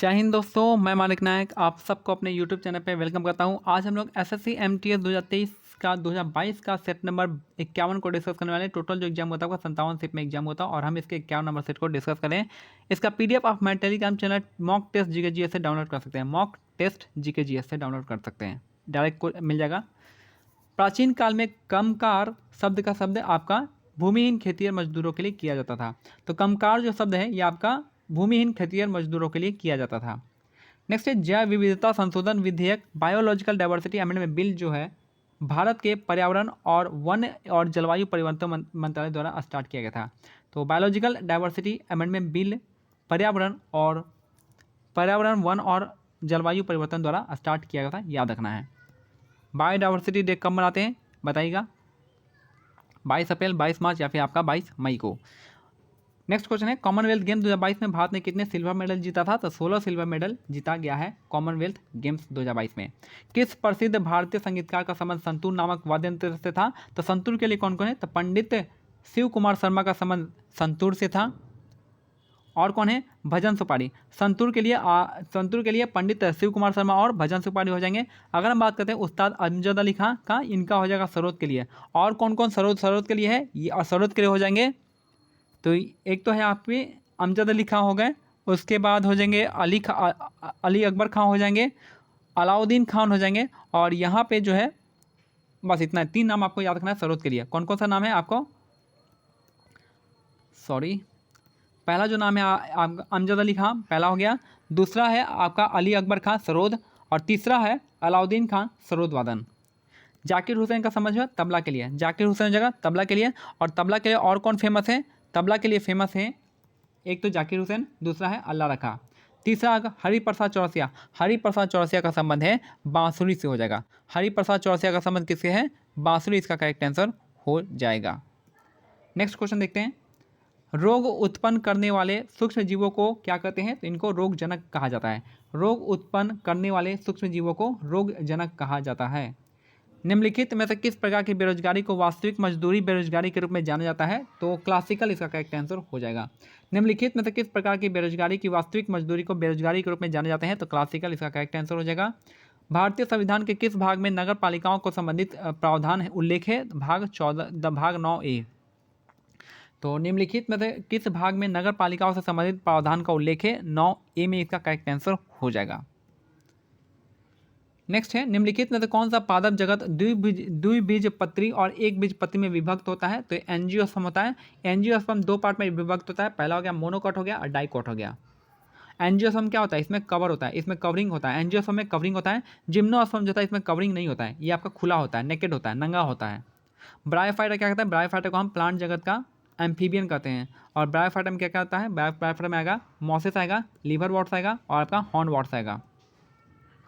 जय हिंद दोस्तों, मैं मानिक नायक आप सबको अपने YouTube चैनल पे वेलकम करता हूं। आज हम लोग SSC MTS 2023 का 2022 का सेट नंबर 51 को डिस्कस करने वाले हैं। टोटल जो एग्जाम होता है वो 57 सेट में एग्जाम होता है और हम इसके 51 नंबर सेट को डिस्कस करें। इसका PDF आप हमारे Telegram channel mock test GK से डाउनलोड कर सकते हैं। मॉक टेस्ट GK से डाउनलोड कर सकते हैं, डायरेक्ट को मिल जाएगा। प्राचीन काल में कमकार शब्द का शब्द आपका भूमिहीन खेतिहर मजदूरों के लिए किया जाता था। तो कमकार जो शब्द है ये आपका भूमिहीन खेतिहर मजदूरों के लिए किया जाता था। नेक्स्ट है जैव विविधता संशोधन विधेयक बायोलॉजिकल डाइवर्सिटी अमेंडमेंट बिल जो है भारत के पर्यावरण और वन और जलवायु परिवर्तन मंत्रालय द्वारा स्टार्ट किया गया था। तो बायोलॉजिकल डाइवर्सिटी अमेंडमेंट बिल पर्यावरण वन और जलवायु परिवर्तन द्वारा स्टार्ट किया गया था, याद रखना है। बायोडाइवर्सिटी डे कब मनाते हैं बताइएगा, 22 अप्रैल, 22 मार्च या फिर आपका 22 मई को। नेक्स्ट क्वेश्चन है कॉमनवेल्थ गेम 2022 में भारत ने कितने सिल्वर मेडल जीता था? तो 16 सिल्वर मेडल जीता गया है कॉमनवेल्थ गेम्स 2022 में। किस प्रसिद्ध भारतीय संगीतकार का संबंध संतूर नामक वाद्य यंत्र से था? तो संतूर के लिए कौन कौन है? तो पंडित शिव कुमार शर्मा का संबंध संतूर से था। और कौन है? भजन सुपारी। संतूर के लिए पंडित शिव कुमार शर्मा और भजन सुपारी हो जाएंगे। अगर हम बात करते हैं उस्ताद अमजद अली खां का, इनका हो जाएगा सरोद के लिए। और कौन कौन सरोद के लिए है? ये सरोद के लिए हो जाएंगे। तो एक तो है आपके अमजद अली खां हो गए, उसके बाद हो जाएंगे अली अकबर खां हो जाएंगे, अलाउद्दीन खान हो जाएंगे। और यहाँ पे जो है बस इतना है, 3 नाम आपको याद रखना है सरोद के लिए। कौन कौन सा नाम है आपको? सॉरी, पहला जो नाम है अमजद अली खां, पहला हो गया। दूसरा है आपका अली अकबर खां सरोद, और तीसरा है अलाउद्दीन खान सरोद वादन। जाकिर हुसैन का समझ है तबला के लिए, जाकिर हुसैन जगह तबला के लिए। और तबला के लिए और कौन फेमस है? तबला के लिए फेमस है एक तो जाकिर हुसैन, दूसरा है अल्लाह रखा, तीसरा हरिप्रसाद चौरसिया। हरिप्रसाद चौरसिया का संबंध है बांसुरी से हो जाएगा। हरिप्रसाद चौरसिया का संबंध किससे है? बांसुरी, इसका करेक्ट आंसर हो जाएगा। नेक्स्ट क्वेश्चन देखते हैं। रोग उत्पन्न करने वाले सूक्ष्म जीवों को क्या कहते हैं? तो इनको रोगजनक कहा जाता है। रोग उत्पन्न करने वाले सूक्ष्म जीवों को रोगजनक कहा जाता है। निम्नलिखित में से किस प्रकार की बेरोजगारी को वास्तविक मजदूरी बेरोजगारी के रूप में जाना जाता है? तो क्लासिकल इसका करेक्ट आंसर हो जाएगा। निम्नलिखित में से किस प्रकार की बेरोजगारी की वास्तविक मजदूरी को बेरोजगारी के रूप में जाने जाते हैं? तो क्लासिकल इसका करेक्ट आंसर हो जाएगा। भारतीय संविधान के किस भाग में नगर पालिकाओं को संबंधित प्रावधान उल्लेख है? भाग 14 भाग 9A। तो निम्नलिखित में से किस भाग में नगर पालिकाओं से संबंधित प्रावधान का उल्लेख है? 9A में इसका करेक्ट आंसर हो जाएगा। नेक्स्ट है निम्नलिखित में से कौन सा पादप जगत द्विबीजपत्री और एक बीजपत्री में विभक्त होता है? तो एंजियोस्पर्म होता है। एंजियोस्पर्म 2 पार्ट में विभक्त होता है, पहला हो गया मोनोकॉट हो गया और डाइकॉट हो गया। एंजियोस्पर्म क्या होता है? इसमें कवर होता है, इसमें कवरिंग होता है। एंजियोस्पर्म में कवरिंग होता है। जिम्नोस्पर्म जो होता है इसमें कवरिंग नहीं होता है, ये आपका खुला होता है, नेकेड होता है, नंगा होता है। ब्रायोफाइटा क्या कहता है? ब्रायोफाइटा को हम प्लांट जगत का एम्फीबियन कहते हैं। और ब्रायोफाइटा में क्या क्या आता है? ब्रायोफाइटा में आएगा मॉसेस आएगा, लीवर वॉट्स आएगा और आपका हॉर्न वॉट्स आएगा।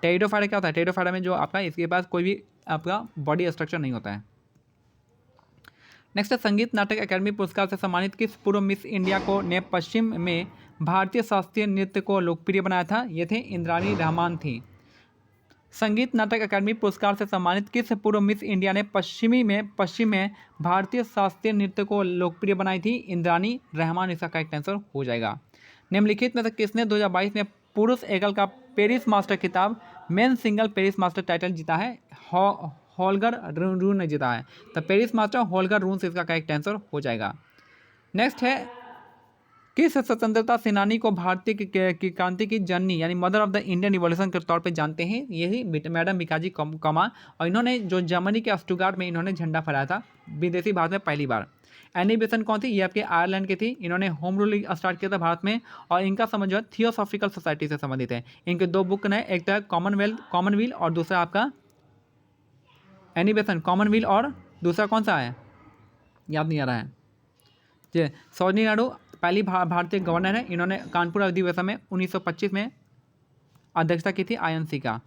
टेरिडोफाइटा क्या होता है? टेरिडोफाइटा में जो आपका इसके पास कोई भी आपका बॉडी स्ट्रक्चर नहीं होता है। नेक्स्ट है संगीत नाटक अकादमी पुरस्कार से सम्मानित किस पूर्व मिस इंडिया को ने पश्चिम में भारतीय शास्त्रीय नृत्य को लोकप्रिय बनाया था? ये थे इंद्राणी रहमान थी। संगीत नाटक अकादमी पुरस्कार से सम्मानित किस पूर्व मिस इंडिया ने पश्चिम में भारतीय शास्त्रीय नृत्य को लोकप्रिय बनाई थी? इंद्राणी रहमान इसका करेक्ट आंसर हो जाएगा। निम्नलिखित में से किसने 2022 में पुरुष एकल का पेरिस मास्टर खिताब men single Paris master title जीता है? होल्गर रून ने जीता है। तो पेरिस मास्टर होल्गर रून से इसका करेक्ट आंसर हो जाएगा। नेक्स्ट है किस स्वतंत्रता सेनानी को भारतीय की क्रांति की जननी यानी mother of the Indian revolution के तौर पे जानते हैं? यही मैडम भिकाजी कामा। और इन्होंने जो जर्मनी के स्टुटगार्ट में इन्होंने झंडा फहराया था विदेशी भारत में पहली बार। एनी बेसेंट कौन थी? ये आपके आयरलैंड की थी। इन्होंने होम रूल स्टार्ट किया था भारत में और इनका संबंध जो है थियोसॉफिकल सोसाइटी से संबंधित है। इनके 2 बुक हैं, एक तो है कॉमनवेल और दूसरा आपका एनी बेसेंट कॉमनवेल और दूसरा कौन सा है याद नहीं आ रहा है। जी सरोजिनी नायडू पहली भारतीय गवर्नर है। इन्होंने कानपुर अधिवेशन में 1925 में अध्यक्षता की थी INC का।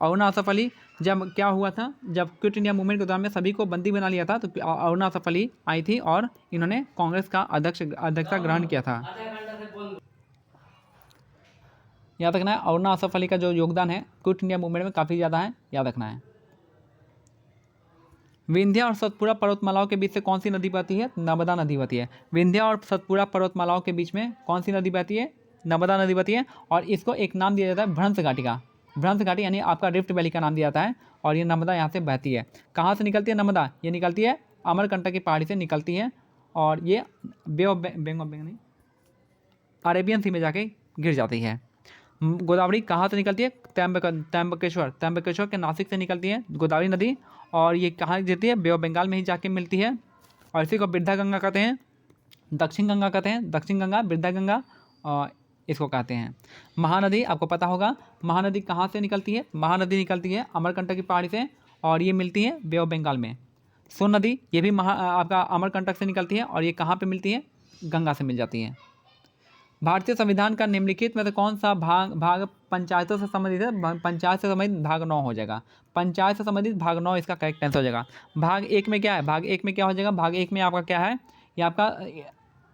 अरुणा असफ अली जब क्या हुआ था, जब क्विट इंडिया मूवमेंट के दौरान में सभी को बंदी बना लिया था, तो अरुणा असफ अली आई थी और इन्होंने कांग्रेस का अध्यक्षता ग्रहण किया था। याद रखना है अरुणा असफ अली का जो योगदान है क्विट इंडिया मूवमेंट में काफ़ी ज़्यादा है, याद रखना है। विंध्या और सतपुड़ा पर्वतमालाओं के बीच से कौन सी नदी बहती है? नर्मदा नदी बहती है। विंध्या और सतपुड़ा पर्वतमालाओं के बीच में कौन सी नदी बहती है? नर्मदा नदी बहती है और इसको एक नाम दिया जाता है भ्रंश घाटी का। भ्रंश घाटी यानी आपका रिफ्ट वैली का नाम दिया जाता है और ये नर्मदा यहाँ से बहती है। कहाँ से निकलती है नर्मदा? ये निकलती है अमरकंटक की पहाड़ी से निकलती है और ये बे ऑफ बेंग नहीं, अरेबियन सी में जाके गिर जाती है। गोदावरी कहाँ से निकलती है? त्र्यंबकेश्वर के नासिक से निकलती है गोदावरी नदी और ये कहाँ गिरती है? बे ऑफ बंगाल में ही जाके मिलती है और इसी को वृद्धा गंगा कहते हैं, दक्षिण गंगा कहते हैं, दक्षिण गंगा, वृद्धा गंगा और इसको कहते हैं। महानदी आपको पता होगा, महानदी कहाँ से निकलती है? महानदी निकलती है अमरकंटक की पहाड़ी से और ये मिलती है बे ऑफ बंगाल में। सोन नदी ये भी आपका अमरकंटक से निकलती है और ये कहाँ पे मिलती है? गंगा से मिल जाती है। भारतीय संविधान का निम्नलिखित में से कौन सा भाग पंचायतों से संबंधित है? पंचायत से संबंधित भाग 9 हो जाएगा। पंचायत से संबंधित भाग 9 इसका करेक्ट आंसर हो जाएगा। भाग 1 में क्या है? भाग 1 में क्या हो जाएगा? भाग 1 में आपका क्या है? ये आपका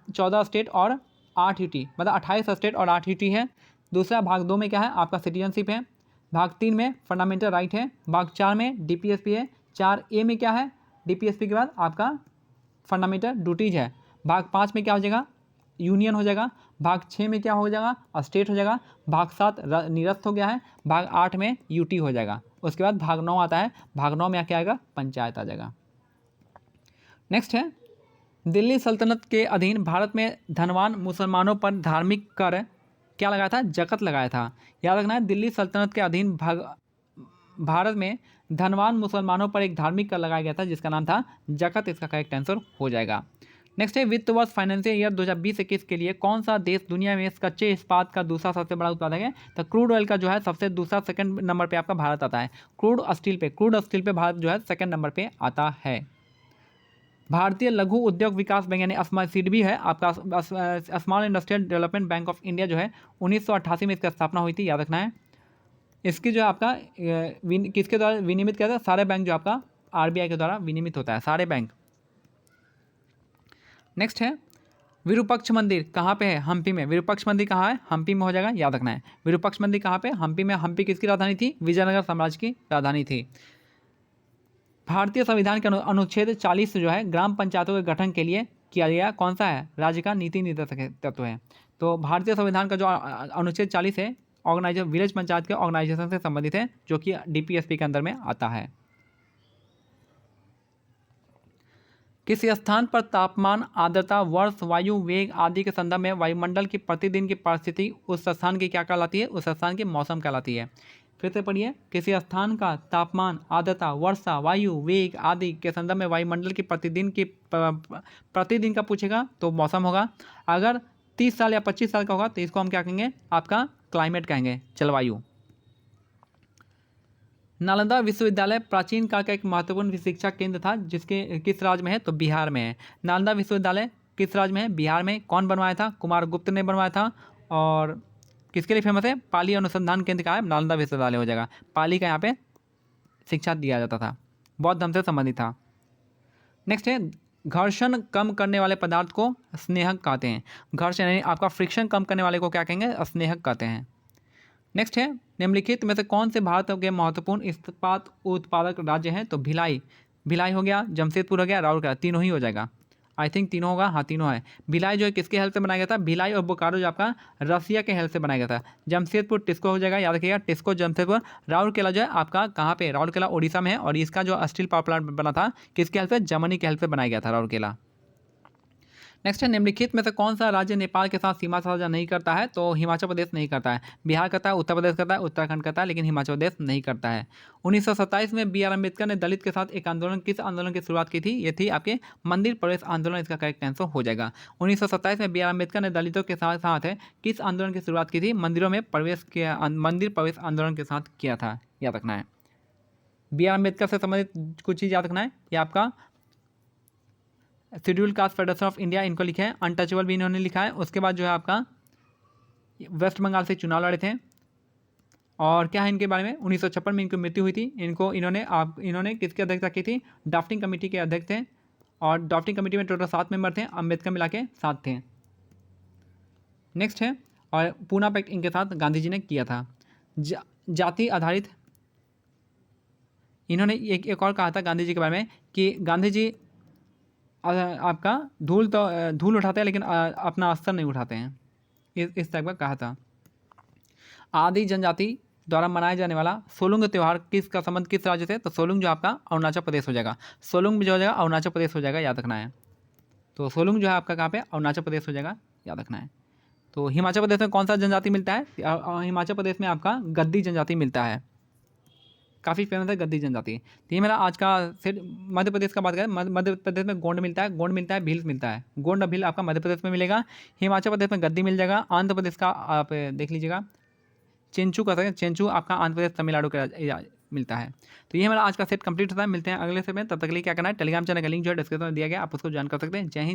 14 स्टेट और 8 यूटी, मतलब 28 स्टेट और 8 यूटी है। दूसरा भाग 2 में क्या है? आपका सिटीजनशिप है। भाग 3 में फंडामेंटल राइट है। भाग 4 में डीपीएसपी है। 4A में क्या है? डीपीएसपी के बाद आपका फंडामेंटल ड्यूटीज है। भाग 5 में क्या हो जाएगा? यूनियन हो जाएगा। भाग 6 में क्या हो जाएगा? स्टेट हो जाएगा। भाग 7 निरस्त हो गया है। भाग 8 में यूटी हो जाएगा। उसके बाद भाग 9 आता है। भाग 9 में क्या आएगा? पंचायत आ जाएगा। नेक्स्ट है, दिल्ली सल्तनत के अधीन भारत में धनवान मुसलमानों पर धार्मिक कर क्या लगाया था? जकत लगाया था। याद रखना है, दिल्ली सल्तनत के अधीन भारत में धनवान मुसलमानों पर एक धार्मिक कर लगाया गया था जिसका नाम था जकत। इसका करेक्ट आंसर हो जाएगा। नेक्स्ट है, वित्त वर्ष फाइनेंशियल ईयर 2020-21 के लिए कौन सा देश दुनिया में इस कच्चे इस्पात का दूसरा सबसे बड़ा उत्पादक है? तो क्रूड ऑयल का जो है सबसे दूसरा सेकंड नंबर पे आपका भारत आता है। क्रूड स्टील पे भारत जो है सेकंड नंबर पे आता है। भारतीय लघु उद्योग विकास बैंक यानी SIDB भी है आपका, small industrial development bank of India जो है 1988 में इसकी स्थापना हुई थी। याद रखना है। इसकी जो आपका किसके द्वारा विनियमित किया था? सारे बैंक जो आपका RBI के द्वारा विनियमित होता है, सारे बैंक। नेक्स्ट है, विरूपाक्ष मंदिर कहाँ पे है? हम्पी में। विरूपाक्ष मंदिर कहाँ है? हम्पी में हो जाएगा। याद रखना है, विरूपाक्ष मंदिर कहाँ पे? हम्पी में। हम्पी किसकी राजधानी थी? विजयनगर साम्राज्य की राजधानी थी। भारतीय संविधान के अनुच्छेद 40 जो है ग्राम पंचायतों के गठन के लिए किया गया कौन सा है? राज्य का नीति निर्देशक तत्व है। तो भारतीय संविधान का जो अनुच्छेद 40 है विलेज पंचायत के ऑर्गेनाइजेशन से संबंधित है जो कि DPSP के अंदर में आता है। किसी स्थान पर तापमान, आर्द्रता, वर्ष, वायु वेग आदि के संदर्भ में वायुमंडल की प्रतिदिन की परिस्थिति उस स्थान की क्या कहलाती है? उस स्थान की मौसम कहलाती है। फिर से पढ़िए, किसी स्थान का तापमान, आर्द्रता, वर्षा, वायु वेग आदि के संदर्भ में वायुमंडल की प्रतिदिन का पूछेगा तो मौसम होगा। अगर 30 साल या 25 साल का होगा तो इसको हम क्या कहेंगे? आपका क्लाइमेट कहेंगे, जलवायु। नालंदा विश्वविद्यालय प्राचीन काल का एक महत्वपूर्ण शिक्षा केंद्र था जिसके किस राज्य में है? तो बिहार में है। नालंदा विश्वविद्यालय किस राज्य में है? बिहार में। कौन बनवाया था? कुमारगुप्त ने बनवाया था। और किसके लिए फेमस है? पाली अनुसंधान केंद्र का है नालंदा विश्वविद्यालय हो जाएगा। पाली का यहाँ पे शिक्षा दिया जाता था, बौद्ध धर्म से संबंधित था। नेक्स्ट है, घर्षण कम करने वाले पदार्थ को स्नेहक कहते हैं। घर्षण यानी आपका फ्रिक्शन कम करने वाले को क्या कहेंगे? स्नेहक कहते हैं। नेक्स्ट है, निम्नलिखित में से कौन से भारत के महत्वपूर्ण इस्पात उत्पादक राज्य हैं? तो भिलाई हो गया, जमशेदपुर हो गया, राउरकेला। तीनों ही हो जाएगा। आई थिंक तीनों होगा। हाँ, तीनों है। भिलाई जो है किसके हेल्प से बनाया गया था? भिलाई और बोकारो जो आपका रसिया के हेल्प से बनाया गया था। जमशेदपुर टिस्को हो जाएगा, याद रखिएगा, टिस्को जमशेदपुर। राउरकेला जो है आपका कहाँ पे? राउरकेला उड़ीसा में है और इसका जो स्टील पावर प्लांट बना था किसके हेल्प से? जर्मनी के हेल्प से बनाया गया था राउरकेला। नेक्स्ट है, निम्नलिखित में से कौन सा राज्य नेपाल के साथ सीमा साझा नहीं करता है? तो हिमाचल प्रदेश नहीं करता है। बिहार करता है, उत्तर प्रदेश करता है, उत्तराखंड करता है, लेकिन हिमाचल प्रदेश नहीं करता है। 1927 में BR अम्बेडकर ने दलित के साथ एक आंदोलन, किस आंदोलन की शुरुआत की थी? ये थी आपके मंदिर प्रवेश आंदोलन। इसका करेक्ट आंसर हो जाएगा। 1927 में BR अम्बेडकर ने दलितों के साथ किस आंदोलन की शुरुआत की थी? मंदिरों में प्रवेश किया, मंदिर प्रवेश आंदोलन के साथ किया था। याद रखना है। BR अम्बेडकर से संबंधित कुछ चीज़ याद रखना है। ये आपका schedule caste federation of India इनको लिखा है, अनटचेबल भी इन्होंने लिखा है। उसके बाद जो है आपका वेस्ट बंगाल से चुनाव लड़े थे। और क्या है इनके बारे में? 1956 में इनकी मृत्यु हुई थी। इन्होंने किसकी अध्यक्षता की थी? ड्राफ्टिंग कमेटी के अध्यक्ष थे और ड्राफ्टिंग कमेटी में टोटल 7 मेंबर थे, अम्बेडकर मिला के 7 थे। नेक्स्ट है, और पूना पैक्ट इनके साथ गांधी जी ने किया था। जाति आधारित इन्होंने एक और कहा था गांधी जी के बारे में कि गांधी जी आपका धूल उठाते हैं लेकिन अपना अस्तर नहीं उठाते हैं। इस टाइप का कहा था। आदि जनजाति द्वारा मनाया जाने वाला सोलुंग त्यौहार किसका संबंध किस राज्य से? तो सोलुंग जो आपका अरुणाचल प्रदेश हो जाएगा। सोलुंग जो हो जाएगा अरुणाचल प्रदेश हो जाएगा, याद रखना है। तो सोलुंग जो है आपका कहाँ पे? अरुणाचल प्रदेश हो जाएगा, याद रखना है। तो हिमाचल प्रदेश में कौन सा जनजाति मिलता है? हिमाचल प्रदेश में आपका गद्दी जनजाति मिलता है, काफ़ी फेमस है गद्दी जनजाति। तो ये मेरा आज का सेट। मध्य प्रदेश का बात करें, मध्य प्रदेश में गोंड मिलता है, गोंड मिलता है, भील मिलता है। गोंड और भील आपका मध्य प्रदेश में मिलेगा। हिमाचल प्रदेश में गद्दी मिल जाएगा। आंध्र प्रदेश का आप देख लीजिएगा चेंचू का सकते, चेंचू आपका आंध्र प्रदेश तमिलनाडु का मिलता है। तो ये हमारा आज का सेट कंप्लीट होता है। मिलते हैं अगले सेट में, तब तक के लिए क्या करना है, टेलीग्राम चैनल का लिंक जो है डिस्क्रिप्शन में दिया गया, आप उसको ज्वाइन कर सकते हैं। जय हिंद।